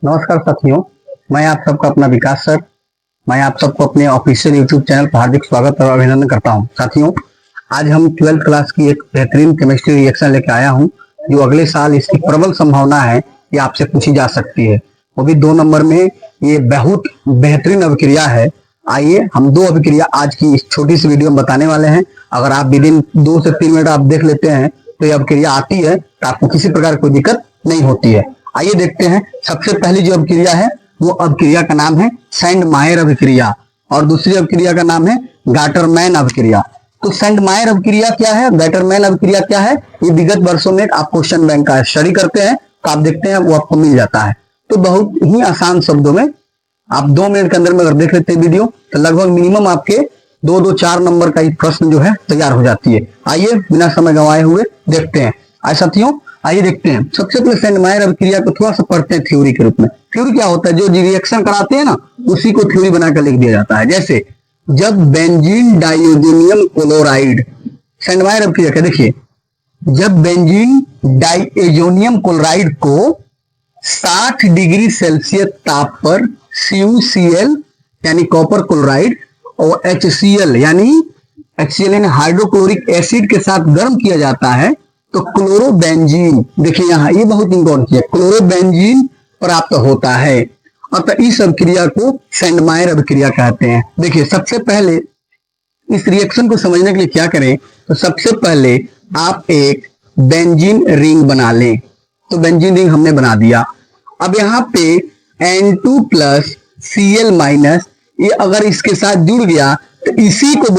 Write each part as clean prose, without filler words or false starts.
नमस्कार साथियों, मैं आप सबका अपना विकास सर। मैं आप सबको अपने ऑफिशियल यूट्यूब चैनल पर हार्दिक स्वागत और अभिनंदन करता हूं। साथियों, आज हम 12th क्लास की एक बेहतरीन केमिस्ट्री रिएक्शन लेकर आया हूं, जो अगले साल इसकी प्रबल संभावना है कि आपसे पूछी जा सकती है, वो भी 2 नंबर में। ये बहुत बेहतरीन अभिक्रिया है। आइए हम 2 अभिक्रिया आज की इस छोटी सी वीडियो में बताने वाले हैं। अगर आप विद इन 2 से 3 मिनट आप देख लेते हैं तो ये अभिक्रिया आती है, तो आपको किसी प्रकार कोई दिक्कत नहीं होती है। आइए देखते हैं। सबसे पहली जो अभिक्रिया है वो अभिक्रिया का नाम है सैंडमायर अभिक्रिया, और दूसरी अभिक्रिया का नाम है गाटरमैन अभिक्रिया। तो सैंडमायर अभिक्रिया क्या है, गाटरमैन अभिक्रिया क्या है, ये विगत वर्षों में आप क्वेश्चन बैंक का स्टडी करते हैं तो आप देखते हैं वो आपको मिल जाता है। तो बहुत ही आसान शब्दों में आप 2 मिनट के अंदर में अगर देख लेते हैं वीडियो, तो लगभग मिनिमम आपके 2-4 नंबर का एक प्रश्न जो है तैयार हो जाती है। आइए बिना समय गंवाए हुए देखते हैं। आइए साथियों, आइए देखते हैं। सबसे पहले सैंडमायर अभिक्रिया को थोड़ा सा पढ़ते हैं थ्योरी के रूप में। थ्योरी क्या होता है, जो रिएक्शन कराते हैं ना उसी को थ्योरी बनाकर लिख दिया जाता है। जैसे जब बेंजीन डाइओजेनियम क्लोराइड, सैंडमायर अभिक्रिया क्या, देखिए जब बेंजीन डाइओजेनियम क्लोराइड को 60 डिग्री सेल्सियस ताप पर CuCl यानी कॉपर क्लोराइड और HCl यानी हाइड्रोक्लोरिक एसिड के साथ गर्म किया जाता है तो क्लोरोबेंजीन, देखिए यहाँ ये बहुत इंपॉर्टेंट है, क्लोरोबेंजीन प्राप्त होता है। अतः इस अभिक्रिया को सैंडमायर अभिक्रिया कहते हैं। देखिए सबसे पहले इस रिएक्शन को समझने के लिए क्या करें, तो सबसे पहले आप एक बेंजीन रिंग बना लें। तो बेंजीन रिंग हमने बना दिया। अब यहाँ पे N2 प्लस Cl ये अगर इसके साथ जुड़ गया तो इसी को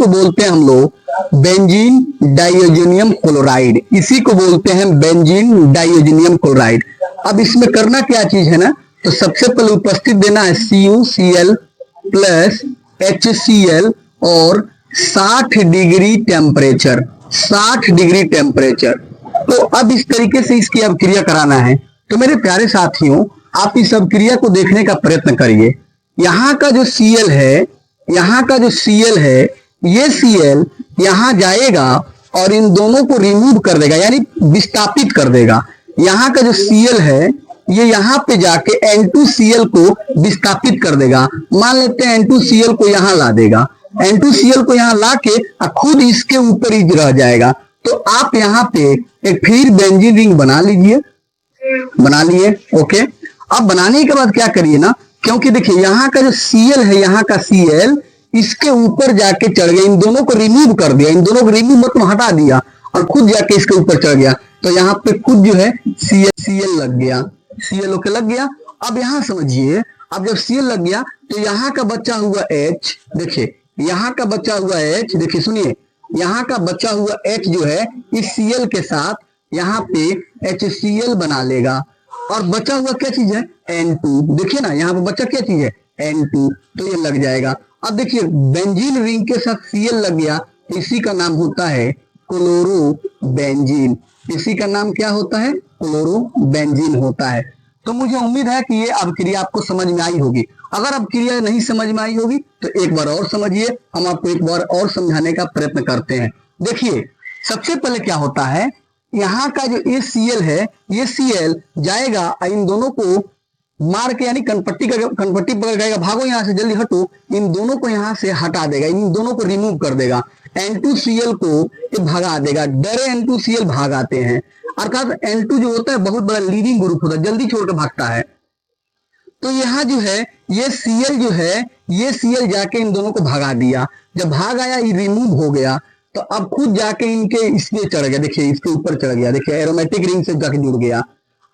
बोलते हैं हम लोग बेंजीन डाइओजेनियम क्लोराइड। इसी को बोलते हैं बेंजीन डाइओजेनियम क्लोराइड। अब इसमें करना क्या चीज है ना, तो सबसे पहले उपस्थित देना है CuCl प्लस HCl और 60 डिग्री टेम्परेचर, 60 डिग्री टेम्परेचर। तो अब इस तरीके से इसकी अभिक्रिया कराना है। तो मेरे प्यारे साथियों, आप इस अभिक्रिया को देखने का प्रयत्न करिए। यहाँ का जो Cl है, यहाँ का जो Cl है, ये Cl यहाँ जाएगा और इन दोनों को रिमूव कर देगा, यानी विस्थापित कर देगा। यहाँ का जो Cl है ये यहाँ पे जाके N2Cl को विस्थापित कर देगा। मान लेते हैं N2Cl को यहाँ ला देगा, N2Cl को यहाँ ला के खुद इसके ऊपर ही रह जाएगा। तो आप यहाँ पे एक फिर बेंजीन रिंग बना लीजिए, बना लिए। ओके, अब बनाने के बाद क्या करिए ना, क्योंकि देखिए यहाँ का जो Cl है, यहाँ का Cl इसके ऊपर जाके चढ़ गया, इन दोनों को रिमूव कर दिया, इन दोनों को रिमूव मतलब हटा दिया और खुद जाके इसके ऊपर चढ़ गया। तो यहाँ पे खुद जो है Cl लग गया, Cl ओके लग गया। अब यहाँ समझिए, अब जब Cl लग गया तो यहाँ का बचा हुआ H, देखिए यहाँ का बचा हुआ H, देखिए सुनिए, यहाँ का बचा हुआ H जो है इस Cl के साथ यहाँ पे HCl बना लेगा और बचा हुआ क्या चीज है, N2। देखिए ना यहाँ पे बचा क्या चीज है, N2, तो ये लग जाएगा। अब देखिए बेंजीन रिंग के साथ Cl लग गया, इसी का नाम होता है क्लोरोबेंजीन। इसी का नाम क्या होता है, क्लोरोबेंजीन होता है। तो मुझे उम्मीद है कि ये अभिक्रिया आपको समझ में आई होगी। अगर अभिक्रिया नहीं समझ में आई होगी तो एक बार और समझिए, हम आपको एक बार और समझाने का प्रयत्न करते हैं। देखिए सबसे पहले क्या होता है, यहाँ का जो ये Cl है, ये Cl जाएगा इन दोनों को मार के, यानी कनपट्टी पकड़ जाएगा, भागो यहाँ से जल्दी हटो, इन दोनों को यहाँ से हटा देगा, इन दोनों को रिमूव कर देगा। N2Cl को ये भगा देगा, डरे N2Cl भाग आते हैं। अर्थात N2 जो होता है बहुत बड़ा लीडिंग ग्रुप होता है, जल्दी छोड़कर भागता है। तो यहाँ जो है ये Cl जो है, ये Cl जाके इन दोनों को भगा दिया। जब भाग आया, ये रिमूव हो गया, तो अब खुद जाके इनके इसमें चढ़ गया, देखिए इसके ऊपर चढ़ गया, देखिए एरोमेटिक रिंग से जाके जुड़ गया।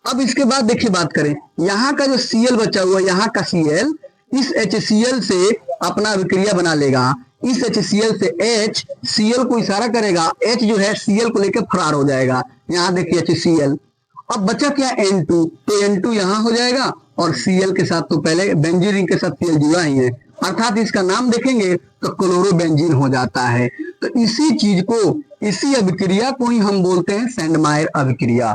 अब इसके बाद देखिए बात करें, यहाँ का जो Cl बचा हुआ, यहाँ का Cl इस HCl से अपना अभिक्रिया बना लेगा। इस HCl से H Cl को इशारा करेगा, H जो है Cl को लेकर फरार हो जाएगा। यहाँ देखिए HCl। अब बचा क्या, N2, तो N2 यहाँ हो जाएगा और Cl के साथ, तो पहले बेंजीन रिंग के साथ Cl जुड़ा ही है, अर्थात इसका नाम देखेंगे तो क्लोरोबेंजीन हो जाता है। तो इसी चीज को, इसी अभिक्रिया को ही हम बोलते हैं सैंडमायर अभिक्रिया।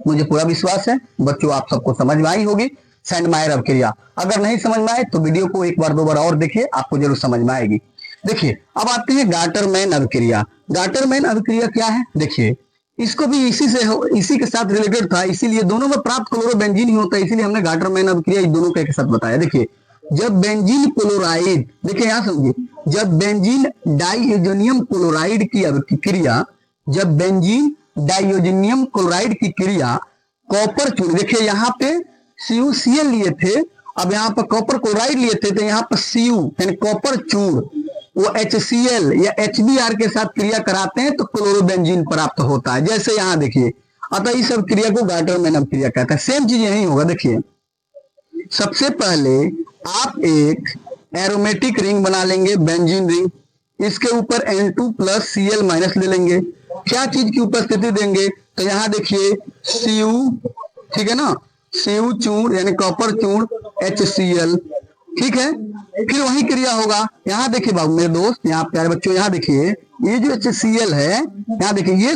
मुझे पूरा विश्वास है बच्चों आप सबको समझ में आई होगी सैंडमायर अभिक्रिया। अगर नहीं समझ में आए तो वीडियो को एक बार 2 बार और देखिए, आपको जरूर समझ में आएगी। देखिए अब आते हैं गाटरमैन अभिक्रिया। गाटरमैन अभिक्रिया क्या है, देखिए इसको भी इसी के साथ रिलेटेड था, इसीलिए दोनों में प्राप्त क्लोरोबेंजीन ही होता है, इसीलिए हमने गाटरमैन अभिक्रिया इन दोनों का एक साथ बताया। देखिए जब बेंजीन क्लोराइड, देखिए यहां समझिए, जब बेंजीन डाइयोजेनियम क्लोराइड की अभिक्रिया, जब बेंजीन डाइयोजेनियम क्लोराइड की क्रिया कॉपर चूर्ण, देखिए यहाँ पे CuCl लिए थे, अब यहाँ पर कॉपर क्लोराइड लिए थे, तो यहाँ पर Cu यानी कॉपर चूर्ण वो HCl या HBr के साथ क्रिया कराते हैं तो क्लोरोबेंजीन प्राप्त होता है। जैसे यहाँ देखिए, अतः इस सब क्रिया को गाटरमैन अभिक्रिया कहता है। सेम चीज यही होगा। देखिए सबसे पहले आप एक एरोमेटिक रिंग बना लेंगे, बेंजीन रिंग, इसके ऊपर N2 प्लस Cl माइनस ले लेंगे। क्या चीज की उपस्थिति देंगे, तो यहाँ देखिए Cu, ठीक है ना, Cu चूर्ण यानी कॉपर चूर्ण HCl, ठीक है। फिर वही क्रिया होगा। यहाँ देखिए बाबू मेरे दोस्त, यहाँ प्यारे बच्चों, यहाँ देखिए ये जो HCl है, यहाँ देखिए ये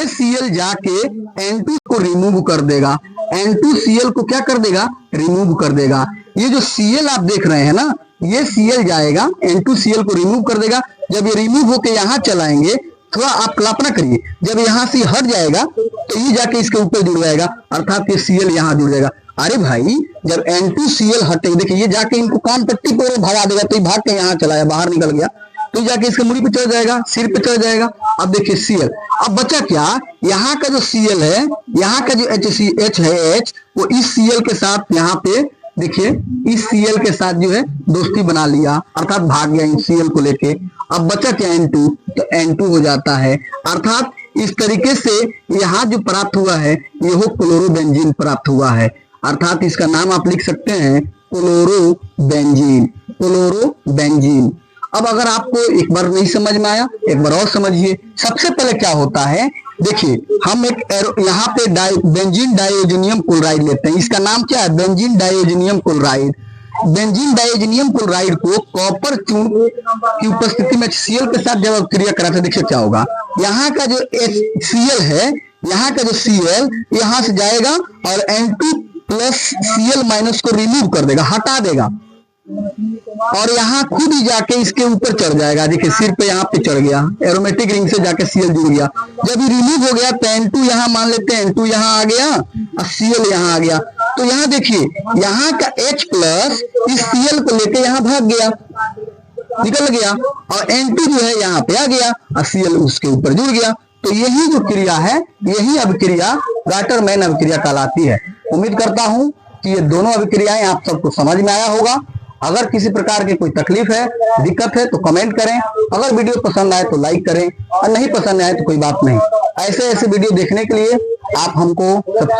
Cl जाके N2 को रिमूव कर देगा, N2Cl को क्या कर देगा, रिमूव कर देगा। ये जो Cl आप देख रहे हैं ना, ये Cl जाएगा N2Cl को रिमूव कर देगा। जब ये रिमूव होके यहाँ चलाएंगे, थोड़ा आप कल्पना करिए, जब यहाँ से हट जाएगा तो ये जाके इसके ऊपर जुड़ जाएगा, अर्थात ये Cl यहाँ जुड़ जाएगा। अरे भाई जब N2Cl हटेगा, देखिए ये जाके इनको कान पट्टी पर भगा देगा, तो ये भाग के यहाँ चला है, बाहर निकल गया, तो जाके इसके मुड़ी पे चढ़ जाएगा, सिर पे चढ़ जाएगा। अब देखिए Cl, अब बचा क्या, यहाँ का जो Cl है, यहाँ का जो H है, H वो इस Cl के साथ यहाँ पे देखिए इस Cl के साथ जो है दोस्ती बना लिया, अर्थात भाग गया इन Cl को लेके। अब बचा क्या N2, तो N2 हो जाता है। अर्थात इस तरीके से यहाँ जो प्राप्त हुआ है ये हो क्लोरोबेंजीन प्राप्त हुआ है, अर्थात इसका नाम आप लिख सकते हैं क्लोरोबेंजीन, क्लोरोबेंजीन। अब अगर आपको एक बार नहीं समझ में आया, एक बार और समझिए। सबसे पहले क्या होता है, देखिए हम एक यहाँ पे बेंजीन डाइयोजेनियम क्लोराइड लेते हैं, इसका नाम क्या है, बेंजीन डाइयोजेनियम क्लोराइड। बेंजीन डाइयोजेनियम क्लोराइड को कॉपर चूर्ण की उपस्थिति में HCl के साथ जब क्रिया कराते, देखिए क्या होगा, यहाँ का जो HCl है, यहाँ का जो Cl यहाँ से जाएगा और N2 प्लस Cl माइनस को रिमूव कर देगा, हटा देगा, और यहाँ खुद ही जाके इसके ऊपर चढ़ जाएगा। देखिए सिर पे यहाँ पे चढ़ गया, एरोमेटिक रिंग से जाके Cl जुड़ गया। जब ये रिमूव हो गया तो N2 यहाँ मान लेते हैं, N2 यहाँ आ गया और Cl यहाँ आ गया, तो यहाँ देखिए यहाँ का H प्लस इस Cl को लेके यहाँ भाग गया, निकल गया, और N2 जो है यहाँ पे आ गया और Cl उसके ऊपर जुड़ गया। तो यही जो क्रिया है, यही अभिक्रिया गाटरमैन अभिक्रिया कहलाती है। उम्मीद करता हूं कि ये दोनों अभिक्रियाएं आप सबको समझ में आया होगा। अगर किसी प्रकार की कोई तकलीफ है, दिक्कत है तो कमेंट करें, अगर वीडियो पसंद आए तो लाइक करें, और नहीं पसंद आए तो कोई बात नहीं। ऐसे ऐसे वीडियो देखने के लिए आप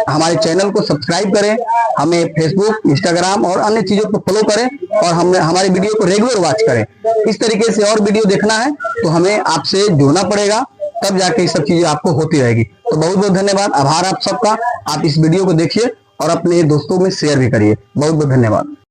हमारे चैनल को सब्सक्राइब करें, हमें फेसबुक, इंस्टाग्राम और अन्य चीजों को फॉलो करें, और हमारे वीडियो को रेगुलर वॉच करें। इस तरीके से और वीडियो देखना है तो हमें आपसे जुड़ना पड़ेगा, तब जाके ये सब चीजें आपको होती रहेगी। तो बहुत बहुत धन्यवाद, आभार आप सबका। आप इस वीडियो को देखिए और अपने दोस्तों में शेयर भी करिए। बहुत बहुत धन्यवाद।